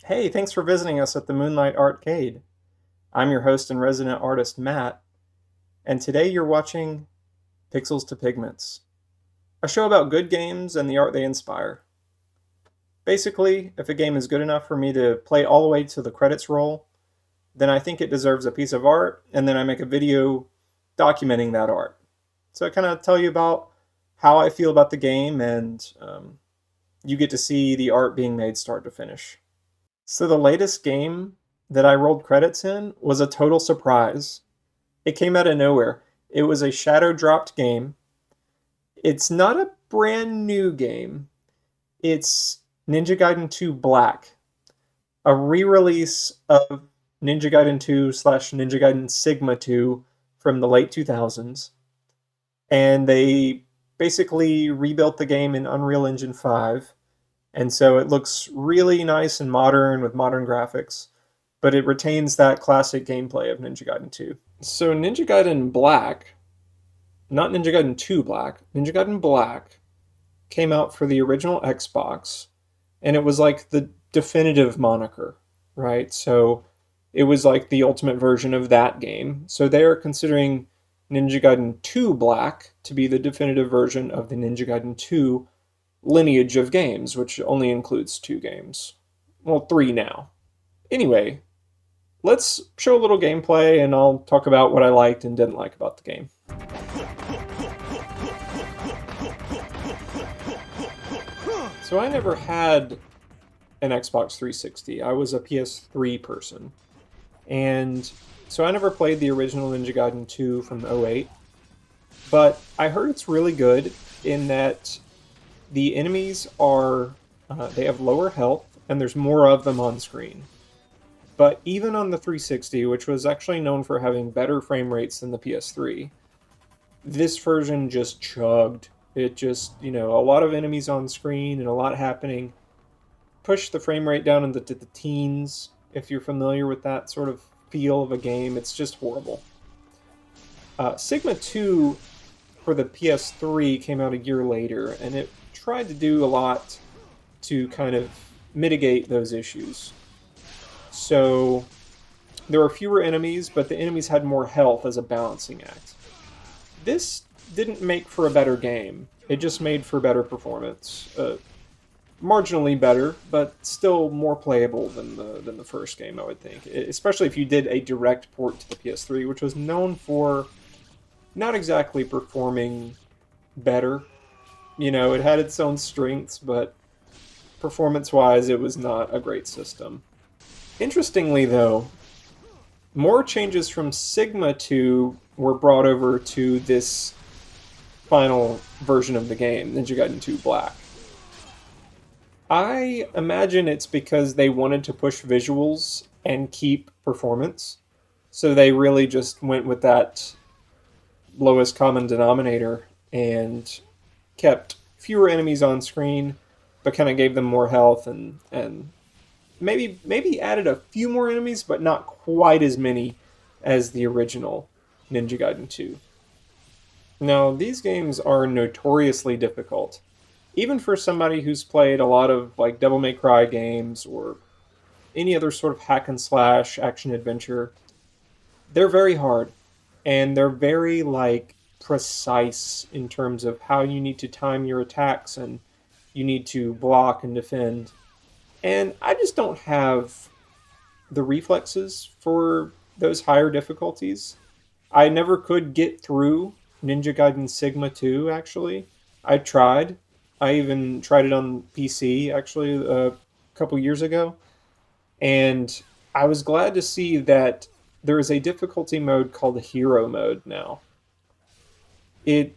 Hey, thanks for visiting us at the Moonlight Arcade. I'm your host and resident artist, Matt, and today you're watching Pixels to Pigments, a show about good games and the art they inspire. Basically, if a game is good enough for me to play all the way to the credits roll, then I think it deserves a piece of art, and then I make a video documenting that art. So I kind of tell you about how I feel about the game, and you get to see the art being made start to finish. So the latest game that I rolled credits in was a total surprise. It came out of nowhere. It was a shadow dropped game. It's not a brand new game. It's Ninja Gaiden 2 Black, a re-release of Ninja Gaiden 2 slash Ninja Gaiden Sigma 2 from the late 2000s. And they basically rebuilt the game in Unreal Engine 5. And so it looks really nice and modern with modern graphics, but it retains that classic gameplay of Ninja Gaiden 2. So Ninja Gaiden Black, not Ninja Gaiden 2 Black, Ninja Gaiden Black came out for the original Xbox, and it was like the definitive moniker, right? So it was like the ultimate version of that game. So they are considering Ninja Gaiden 2 Black to be the definitive version of the Ninja Gaiden 2 lineage of games, which only includes two games. Well, three now. Anyway, let's show a little gameplay and I'll talk about what I liked and didn't like about the game. So I never had an Xbox 360. I was a PS3 person. And so I never played the original Ninja Gaiden 2 from '08. But I heard it's really good in that the enemies are, they have lower health and there's more of them on screen. But even on the 360, which was actually known for having better frame rates than the PS3, this version just chugged. It just, a lot of enemies on screen and a lot happening. Push the frame rate down into the teens, if you're familiar with that sort of feel of a game. It's just horrible. Sigma 2 for the PS3 came out a year later, and it tried to do a lot to kind of mitigate those issues. So there were fewer enemies, but the enemies had more health as a balancing act. This didn't make for a better game. It just made for better performance. Marginally better, but still more playable than the first game, I would think. Especially if you did a direct port to the PS3, which was known for not exactly performing better. It had its own strengths, but performance-wise, it was not a great system. Interestingly, though, more changes from Sigma 2 were brought over to this final version of the game, Ninja Gaiden 2 Black. I imagine it's because they wanted to push visuals and keep performance. So they really just went with that lowest common denominator and kept fewer enemies on screen, but kind of gave them more health and maybe added a few more enemies, but not quite as many as the original Ninja Gaiden 2. Now, these games are notoriously difficult, even for somebody who's played a lot of like Devil May Cry games or any other sort of hack and slash action adventure. They're very hard, and they're very like precise in terms of how you need to time your attacks and you need to block and defend. And I just don't have the reflexes for those higher difficulties. I never could get through Ninja Gaiden Sigma 2, actually. I tried. I even tried it on PC, actually, a couple years ago. And I was glad to see that there is a difficulty mode called Hero Mode now. It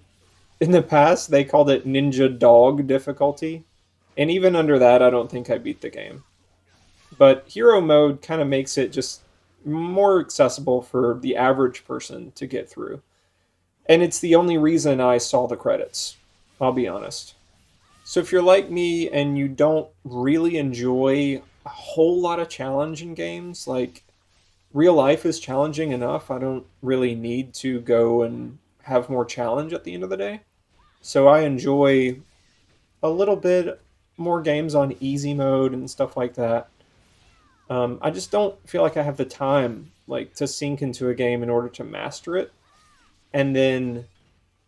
In the past they called it Ninja Dog difficulty, and even under that I don't think I beat the game. But Hero Mode kind of makes it just more accessible for the average person to get through. And it's the only reason I saw the credits, I'll be honest. So if you're like me and you don't really enjoy a whole lot of challenge in games, like real life is challenging enough, I don't really need to go and have more challenge at the end of the day. So I enjoy a little bit more games on easy mode and stuff like that. I just don't feel like I have the time like to sink into a game in order to master it, and then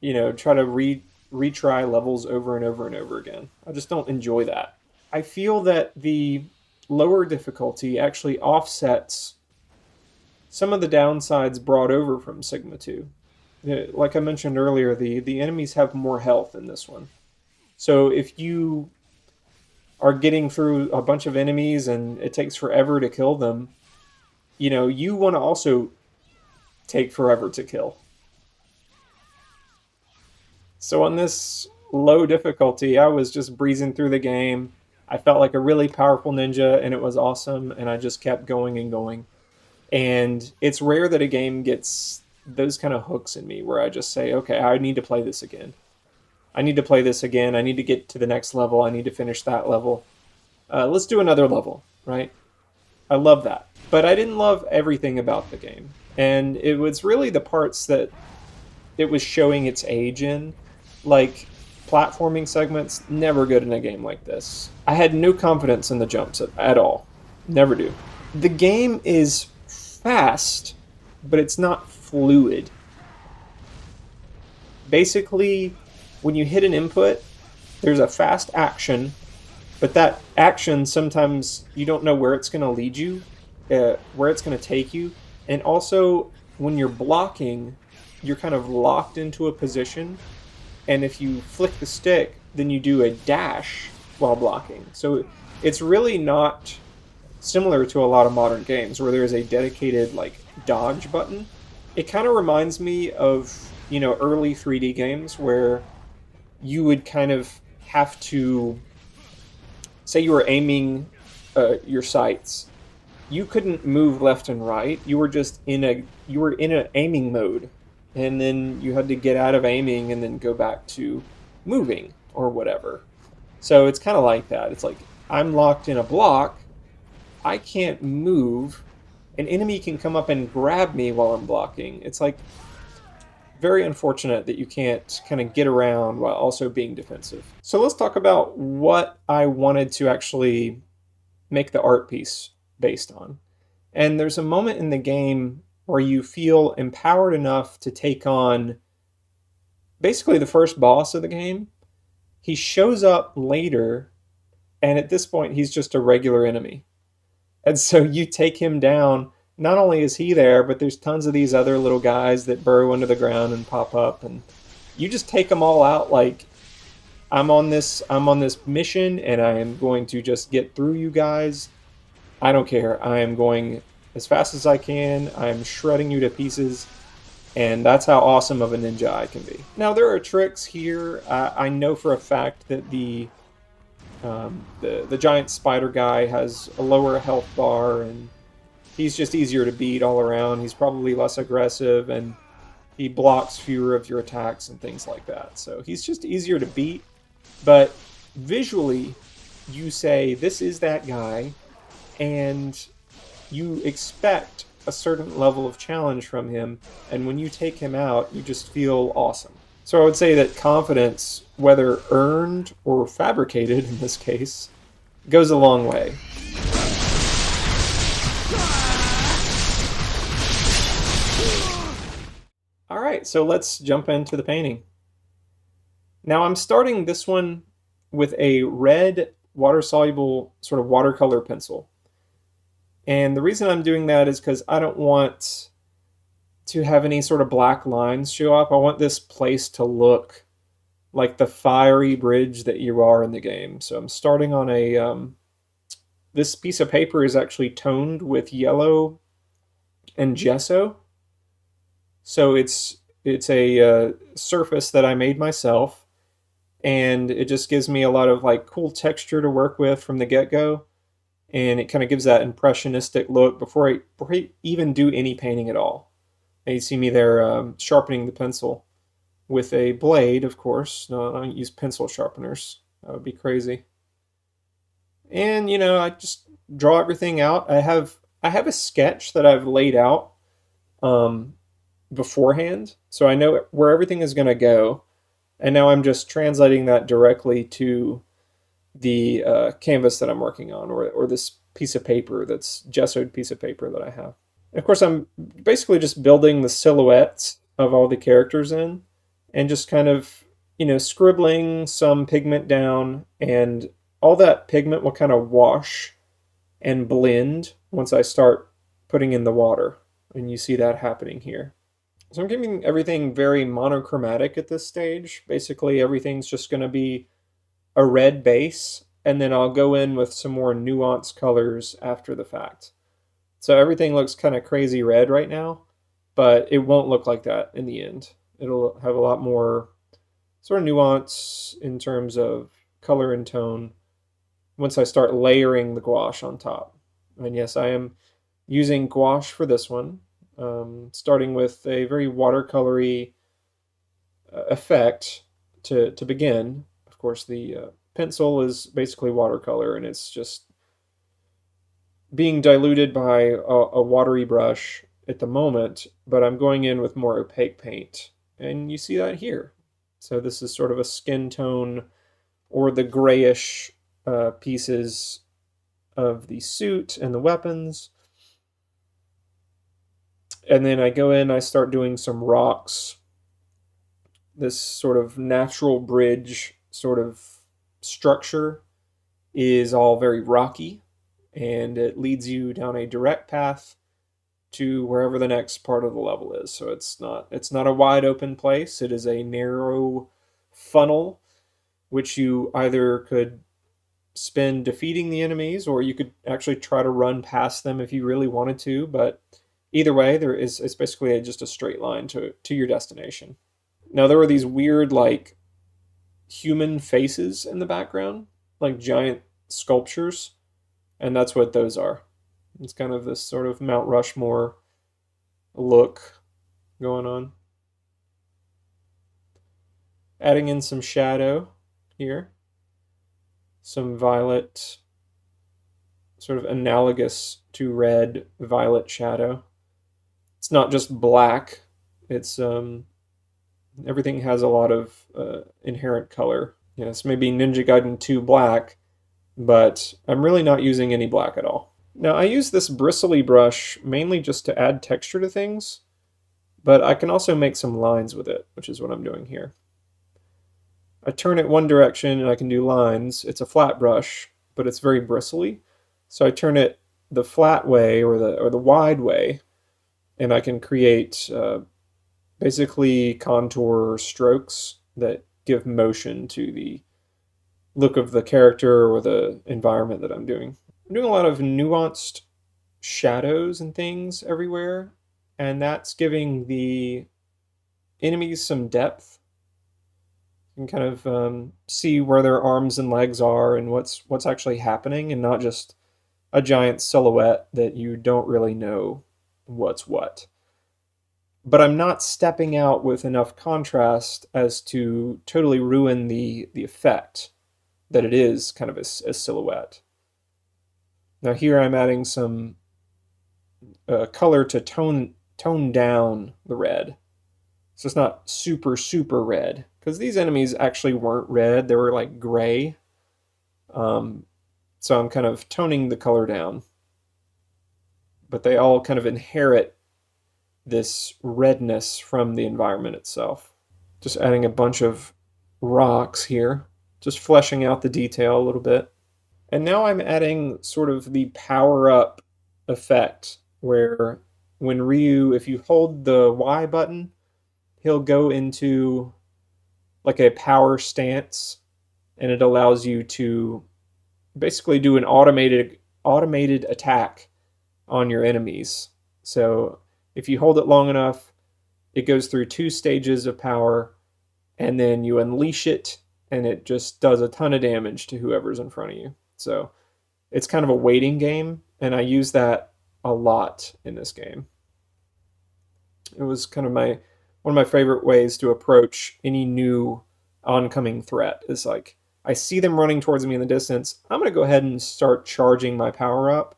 try to retry levels over and over and over again. I just don't enjoy that. I feel that the lower difficulty actually offsets some of the downsides brought over from Sigma 2. Like I mentioned earlier, the enemies have more health in this one. So if you are getting through a bunch of enemies and it takes forever to kill them, you want to also take forever to kill. So on this low difficulty, I was just breezing through the game. I felt like a really powerful ninja and it was awesome, and I just kept going and going. And it's rare that a game gets those kind of hooks in me where I just say, okay, I need to play this again. I need to play this again. I need to get to the next level. I need to finish that level. Let's do another level, right? I love that. But I didn't love everything about the game. And it was really the parts that it was showing its age in. Like, platforming segments, never good in a game like this. I had no confidence in the jumps at all. Never do. The game is fast, but it's not fluid. Basically, when you hit an input, there's a fast action, but that action sometimes you don't know where it's going to lead you, where it's going to take you, and also when you're blocking, you're kind of locked into a position, and if you flick the stick, then you do a dash while blocking. So it's really not similar to a lot of modern games where there's a dedicated like dodge button. It kind of reminds me of early 3D games where you would kind of have to say you were aiming your sights. You couldn't move left and right. You were just in an aiming mode, and then you had to get out of aiming and then go back to moving or whatever. So it's kind of like that. It's like I'm locked in a block. I can't move. An enemy can come up and grab me while I'm blocking. It's like very unfortunate that you can't kind of get around while also being defensive. So let's talk about what I wanted to actually make the art piece based on. And there's a moment in the game where you feel empowered enough to take on basically the first boss of the game. He shows up later, and at this point he's just a regular enemy. And so you take him down. Not only is he there, but there's tons of these other little guys that burrow under the ground and pop up, and you just take them all out like I'm on this mission and I am going to just get through you guys. I don't care. I am going as fast as I can. I'm shredding you to pieces, and that's how awesome of a ninja I can be. Now there are tricks here. I know for a fact that the giant spider guy has a lower health bar, and he's just easier to beat all around. He's probably less aggressive, and he blocks fewer of your attacks and things like that. So he's just easier to beat. But visually, you say, this is that guy, and you expect a certain level of challenge from him, and when you take him out, you just feel awesome. So I would say that confidence, whether earned or fabricated in this case, goes a long way. All right, so let's jump into the painting. Now I'm starting this one with a red water-soluble sort of watercolor pencil. And the reason I'm doing that is because I don't want to have any sort of black lines show up. I want this place to look like the fiery bridge that you are in the game. So I'm starting on a... this piece of paper is actually toned with yellow and gesso. So it's a surface that I made myself, and it just gives me a lot of like cool texture to work with from the get-go, and it kind of gives that impressionistic look before I even do any painting at all. And you see me there sharpening the pencil with a blade, of course. No, I don't use pencil sharpeners. That would be crazy. And I just draw everything out. I have a sketch that I've laid out beforehand, so I know where everything is going to go, and now I'm just translating that directly to the canvas that I'm working on, or this piece of paper that's gessoed piece of paper that I have. And of course, I'm basically just building the silhouettes of all the characters in and just kind of, scribbling some pigment down, and all that pigment will kind of wash and blend once I start putting in the water. And you see that happening here. So I'm keeping everything very monochromatic at this stage. Basically, everything's just going to be a red base, and then I'll go in with some more nuanced colors after the fact. So everything looks kind of crazy red right now, but it won't look like that in the end. It'll have a lot more sort of nuance in terms of color and tone once I start layering the gouache on top. And yes, I am using gouache for this one, starting with a very watercolory effect to begin. Of course, the pencil is basically watercolor, and it's just being diluted by a watery brush at the moment, but I'm going in with more opaque paint. And you see that here. So this is sort of a skin tone, or the grayish pieces of the suit and the weapons. And then I go in, I start doing some rocks. This sort of natural bridge sort of structure is all very rocky, and it leads you down a direct path to wherever the next part of the level is. So it's not a wide open place. It is a narrow funnel, which you either could spend defeating the enemies, or you could actually try to run past them if you really wanted to. But either way, it's basically just a straight line to your destination. Now, there were these weird, like, human faces in the background, like giant sculptures, and that's what those are. It's kind of this sort of Mount Rushmore look going on. Adding in some shadow here, some violet, sort of analogous to red violet shadow. It's not just black, it's everything has a lot of inherent color. Yes, maybe Ninja Gaiden 2 black, but I'm really not using any black at all. Now, I use this bristly brush mainly just to add texture to things, but I can also make some lines with it, which is what I'm doing here. I turn it one direction and I can do lines. It's a flat brush, but it's very bristly. So I turn it the flat way, or the wide way, and I can create basically contour strokes that give motion to the look of the character or the environment that I'm doing. I'm doing a lot of nuanced shadows and things everywhere, and that's giving the enemies some depth. You can kind of see where their arms and legs are and what's actually happening, and not just a giant silhouette that you don't really know what's what. But I'm not stepping out with enough contrast as to totally ruin the effect that it is kind of a silhouette. Now here I'm adding some color to tone down the red. So it's not super, super red, because these enemies actually weren't red, they were like gray. So I'm kind of toning the color down. But they all kind of inherit this redness from the environment itself. Just adding a bunch of rocks here, just fleshing out the detail a little bit. And now I'm adding sort of the power-up effect, where when Ryu, if you hold the Y button, he'll go into like a power stance, and it allows you to basically do an automated attack on your enemies. So if you hold it long enough, it goes through 2 stages of power, and then you unleash it, and it just does a ton of damage to whoever's in front of you. So it's kind of a waiting game, and I use that a lot in this game. It was kind of one of my favorite ways to approach any new oncoming threat. Is like, I see them running towards me in the distance, I'm going to go ahead and start charging my power up,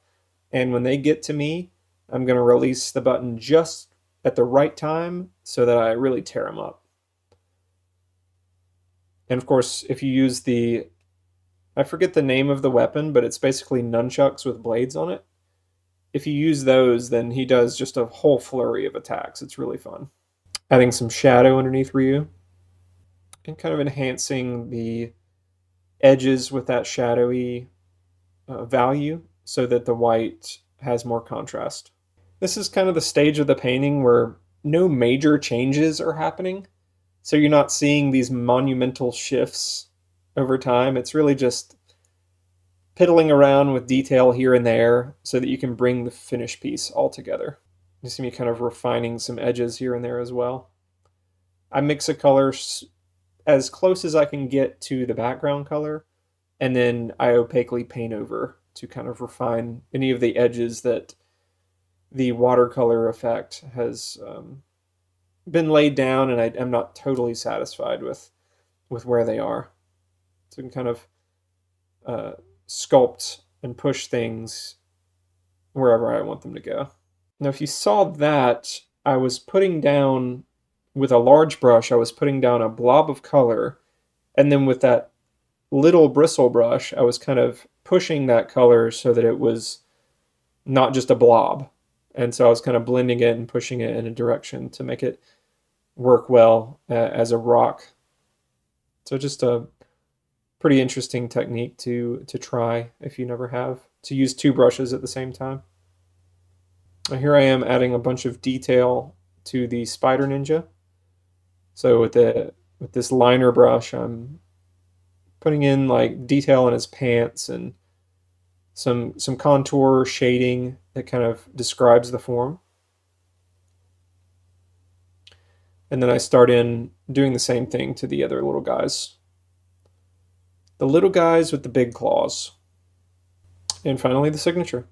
and when they get to me, I'm going to release the button just at the right time so that I really tear them up. And of course, if you use the I forget the name of the weapon, but it's basically nunchucks with blades on it. If you use those, then he does just a whole flurry of attacks. It's really fun. Adding some shadow underneath Ryu and kind of enhancing the edges with that shadowy value so that the white has more contrast. This is kind of the stage of the painting where no major changes are happening. So you're not seeing these monumental shifts over time. It's really just piddling around with detail here and there so that you can bring the finished piece all together. You see me kind of refining some edges here and there as well. I mix a color as close as I can get to the background color, and then I opaquely paint over to kind of refine any of the edges that the watercolor effect has been laid down, and I'm not totally satisfied with where they are. So I can kind of sculpt and push things wherever I want them to go. Now, if you saw that, I was putting down, with a large brush, I was putting down a blob of color, and then with that little bristle brush, I was kind of pushing that color so that it was not just a blob. And so I was kind of blending it and pushing it in a direction to make it work well as a rock. So just a pretty interesting technique to try if you never have, to use two brushes at the same time. Now here I am adding a bunch of detail to the Spider Ninja. So with this liner brush, I'm putting in like detail in his pants and some contour shading that kind of describes the form. And then I start in doing the same thing to the other little guys. The little guys with the big claws. And finally, the signature.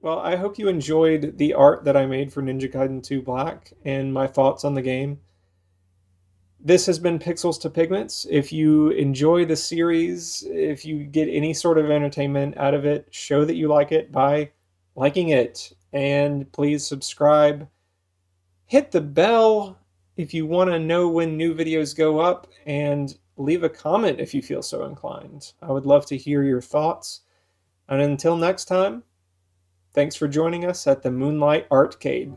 Well, I hope you enjoyed the art that I made for Ninja Gaiden 2 Black and my thoughts on the game. This has been Pixels to Pigments. If you enjoy the series, if you get any sort of entertainment out of it, show that you like it by liking it. And please subscribe. Hit the bell if you want to know when new videos go up, and leave a comment if you feel so inclined. I would love to hear your thoughts. And until next time, thanks for joining us at the Moonlight Artcade.